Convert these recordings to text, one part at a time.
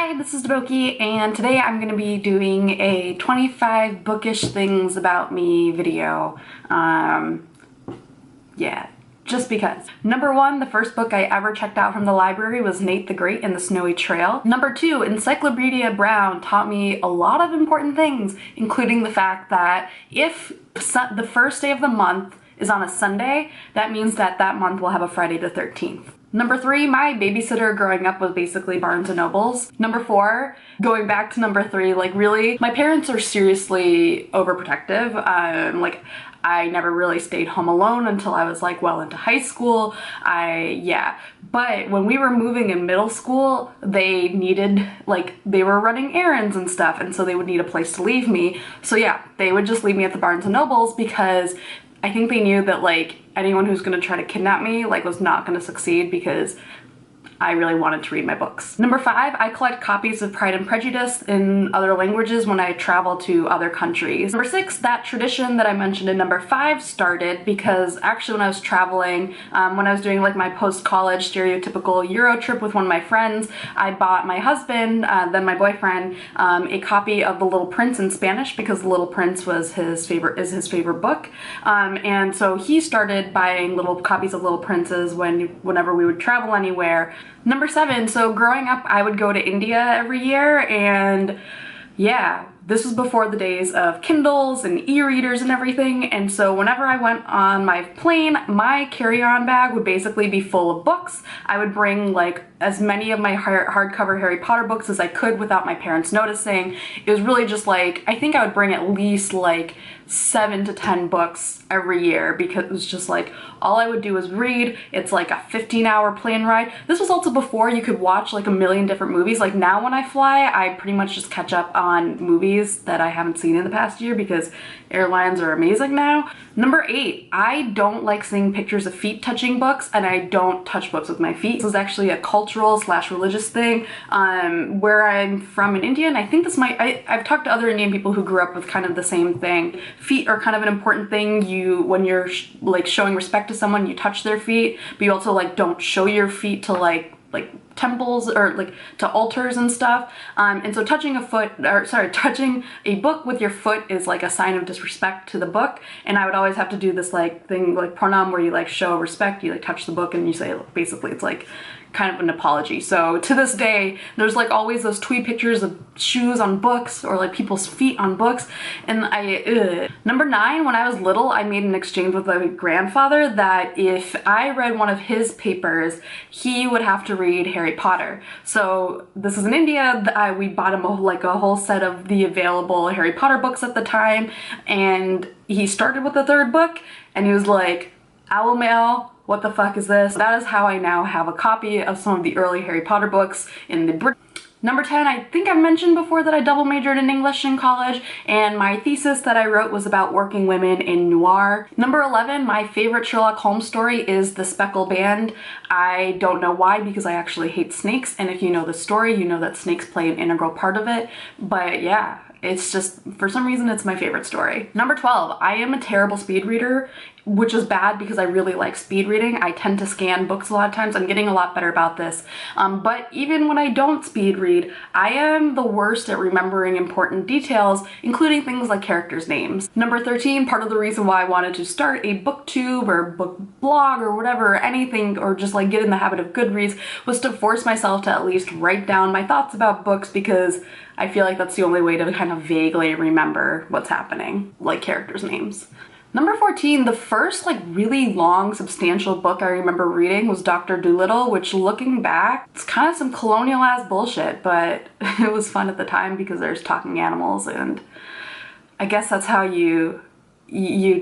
Hi, this is Boki, and today I'm going to be doing a 25 bookish things about me video. Yeah, just because. Number 1, the first book I ever checked out from the library was Nate the Great and the Snowy Trail. Number 2, Encyclopedia Brown taught me a lot of important things, including the fact that if the first day of the month is on a Sunday, that means that that month will have a Friday the 13th. Number 3, my babysitter growing up was basically Barnes & Nobles. Number 4, going back to number 3, like really, my parents are seriously overprotective. I never really stayed home alone until I was like well into high school. But when we were moving in middle school, they needed, they were running errands and stuff, and so they would need a place to leave me. So yeah, they would just leave me at the Barnes & Nobles because I think they knew that anyone who's gonna try to kidnap me was not gonna succeed because I really wanted to read my books. Number 5, I collect copies of Pride and Prejudice in other languages when I travel to other countries. Number 6, that tradition that I mentioned in number 5 started because actually when I was traveling, when I was doing my post-college stereotypical Euro trip with one of my friends, I bought my husband, then my boyfriend, a copy of The Little Prince in Spanish because The Little Prince was his favorite book. And so he started buying little copies of Little Princes whenever we would travel anywhere. Number 7, so growing up I would go to India every year, and yeah, this was before the days of Kindles and e-readers and everything, and so whenever I went on my plane, my carry-on bag would basically be full of books. I would bring as many of my hardcover Harry Potter books as I could without my parents noticing. It was really just I think I would bring at least 7 to 10 books every year because it was just all I would do is read. It's a 15-hour plane ride. This was also before you could watch a million different movies. Now when I fly, I pretty much just catch up on movies that I haven't seen in the past year because airlines are amazing now. Number 8, I don't like seeing pictures of feet touching books, and I don't touch books with my feet. This is actually a cultural/religious thing where I'm from in India, and I think I've talked to other Indian people who grew up with kind of the same thing. Feet are kind of an important thing. When you're showing respect to someone, you touch their feet, but you also don't show your feet to temples or to altars and stuff. And so touching a book with your foot is a sign of disrespect to the book. And I would always have to do this thing pranam where you show respect, you touch the book and you say basically it's kind of an apology. So to this day, there's always those twee pictures of shoes on books or people's feet on books, and Number 9, when I was little, I made an exchange with my grandfather that if I read one of his papers, he would have to read Harry Potter. So this is in India. We bought him a whole set of the available Harry Potter books at the time, and he started with the 3rd book, and he was like, "Owl mail. What the fuck is this?" That is how I now have a copy of some of the early Harry Potter books in the Number 10, I think I mentioned before that I double majored in English in college, and my thesis that I wrote was about working women in noir. Number 11, my favorite Sherlock Holmes story is The Speckled Band. I don't know why, because I actually hate snakes, and if you know the story, you know that snakes play an integral part of it, but yeah. It's just, for some reason, it's my favorite story. Number 12, I am a terrible speed reader, which is bad because I really like speed reading. I tend to scan books a lot of times. I'm getting a lot better about this. But even when I don't speed read, I am the worst at remembering important details, including things like characters' names. Number 13, part of the reason why I wanted to start a booktube or book blog or whatever, anything, or just get in the habit of Goodreads, was to force myself to at least write down my thoughts about books because I feel that's the only way to kind of vaguely remember what's happening, characters' names. Number 14, the first really long, substantial book I remember reading was Dr. Dolittle, which looking back, it's kind of some colonial ass bullshit, but it was fun at the time because there's talking animals, and I guess that's how you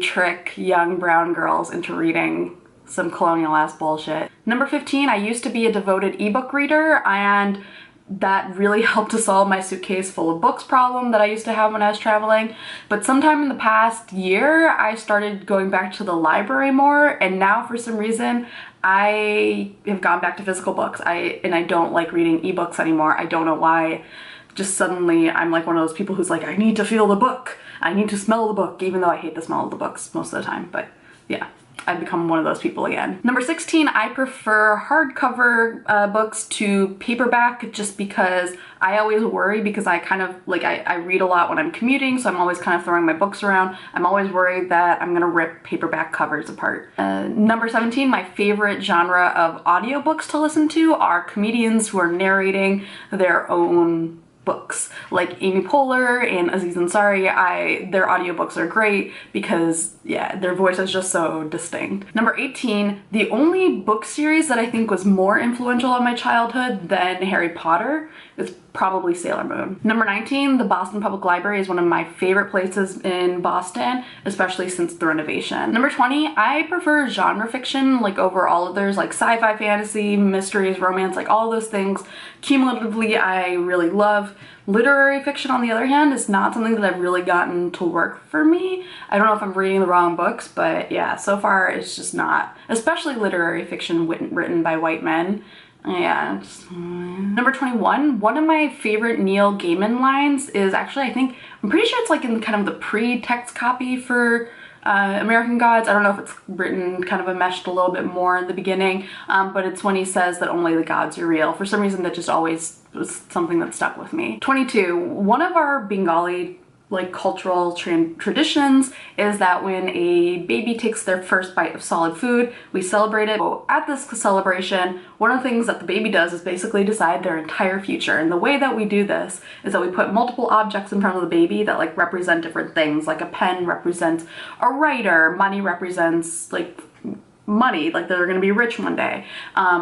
trick young brown girls into reading some colonial ass bullshit. Number 15, I used to be a devoted ebook reader, and that really helped to solve my suitcase full of books problem that I used to have when I was traveling. But sometime in the past year, I started going back to the library more, and now for some reason, I have gone back to physical books. And I don't like reading ebooks anymore. I don't know why. Just suddenly, I'm one of those people who's I need to feel the book. I need to smell the book, even though I hate the smell of the books most of the time, but yeah. I've become one of those people again. Number 16, I prefer hardcover books to paperback just because I always worry, because I kind of like, I read a lot when I'm commuting, so I'm always kind of throwing my books around. I'm always worried that I'm gonna rip paperback covers apart. Number 17, my favorite genre of audiobooks to listen to are comedians who are narrating their own books, like Amy Poehler and Aziz Ansari. Their audiobooks are great because, yeah, their voice is just so distinct. Number 18, the only book series that I think was more influential on my childhood than Harry Potter is probably Sailor Moon. Number 19, the Boston Public Library is one of my favorite places in Boston, especially since the renovation. Number 20, I prefer genre fiction like over all others, like sci-fi, fantasy, mysteries, romance, like all those things. Cumulatively, I really love. Literary fiction, on the other hand, is not something that I've really gotten to work for me. I don't know if I'm reading the wrong books, but yeah, so far it's just not, especially literary fiction written by white men. Yeah. Number 21, one of my favorite Neil Gaiman lines is actually, I'm pretty sure it's like in kind of the pre-text copy for American Gods. I don't know if it's written kind of enmeshed a little bit more in the beginning, but it's when he says that only the gods are real. For some reason that just always was something that stuck with me. 22, one of our Bengali like cultural traditions is that when a baby takes their first bite of solid food, we celebrate it. So at this celebration, one of the things that the baby does is basically decide their entire future. And the way that we do this is that we put multiple objects in front of the baby that like represent different things. Like a pen represents a writer, money represents like money, like they're going to be rich one day.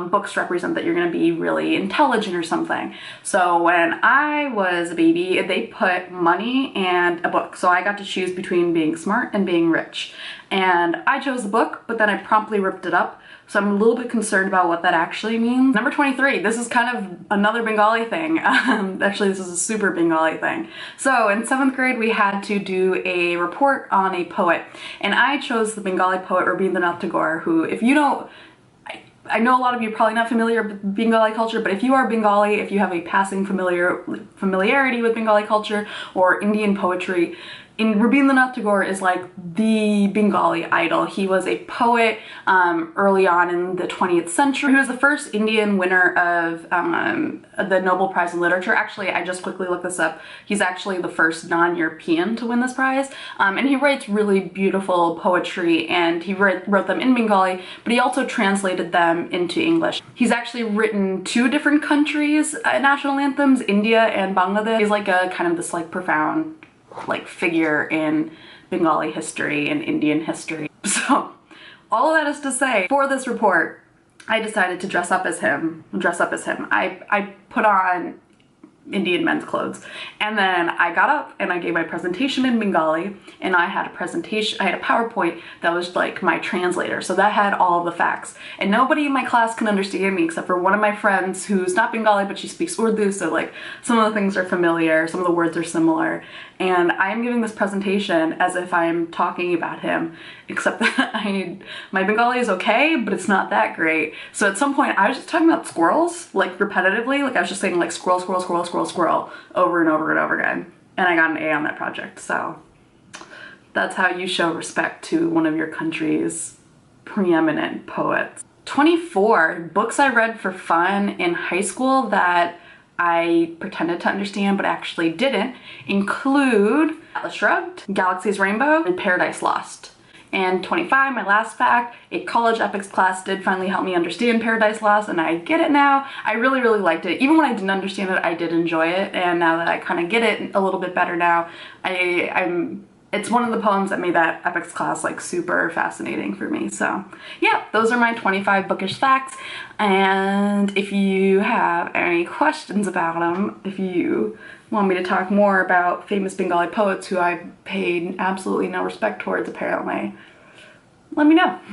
Books represent that you're going to be really intelligent or something. So when I was a baby, they put money and a book. So I got to choose between being smart and being rich. And I chose the book, but then I promptly ripped it up. So I'm a little bit concerned about what that actually means. Number 23, this is kind of another Bengali thing. Actually, this is a super Bengali thing. So in 7th grade, we had to do a report on a poet. And I chose the Bengali poet Rabindranath Tagore, who, if you don't, I know a lot of you are probably not familiar with Bengali culture, but if you are Bengali, if you have a passing familiarity with Bengali culture or Indian poetry, Rabindranath Tagore is like the Bengali idol. He was a poet early on in the 20th century. He was the first Indian winner of the Nobel Prize in Literature. Actually, I just quickly looked this up. He's actually the first non-European to win this prize. And he writes really beautiful poetry, and he wrote them in Bengali, but he also translated them into English. He's actually written 2 different countries' national anthems, India and Bangladesh. He's like a kind of this like profound like figure in Bengali history and Indian history. So all of that is to say, for this report, I decided to dress up as him. I put on Indian men's clothes, and then I got up and I gave my presentation in Bengali, and I had a PowerPoint that was like my translator, so that had all of the facts, and nobody in my class can understand me except for one of my friends who's not Bengali, but she speaks Urdu, so like some of the things are familiar, some of the words are similar, and I am giving this presentation as if I'm talking about him, except that my Bengali is okay, but it's not that great. So at some point I was just talking about squirrels, like repetitively, like I was just saying like squirrel, squirrel, squirrel, squirrel, squirrel over and over and over again, and I got an A on that project. So that's how you show respect to one of your country's preeminent poets. 24, books I read for fun in high school that I pretended to understand but actually didn't include Atlas Shrugged, Galaxy's Rainbow, and Paradise Lost. And 25, my last fact, a college epics class did finally help me understand Paradise Lost, and I get it now. I really, really liked it. Even when I didn't understand it, I did enjoy it, and now that I kind of get it a little bit better now, it's one of the poems that made that epics class like super fascinating for me. So yeah, those are my 25 bookish facts, and if you have any questions about them, if you want me to talk more about famous Bengali poets who I've paid absolutely no respect towards apparently, let me know.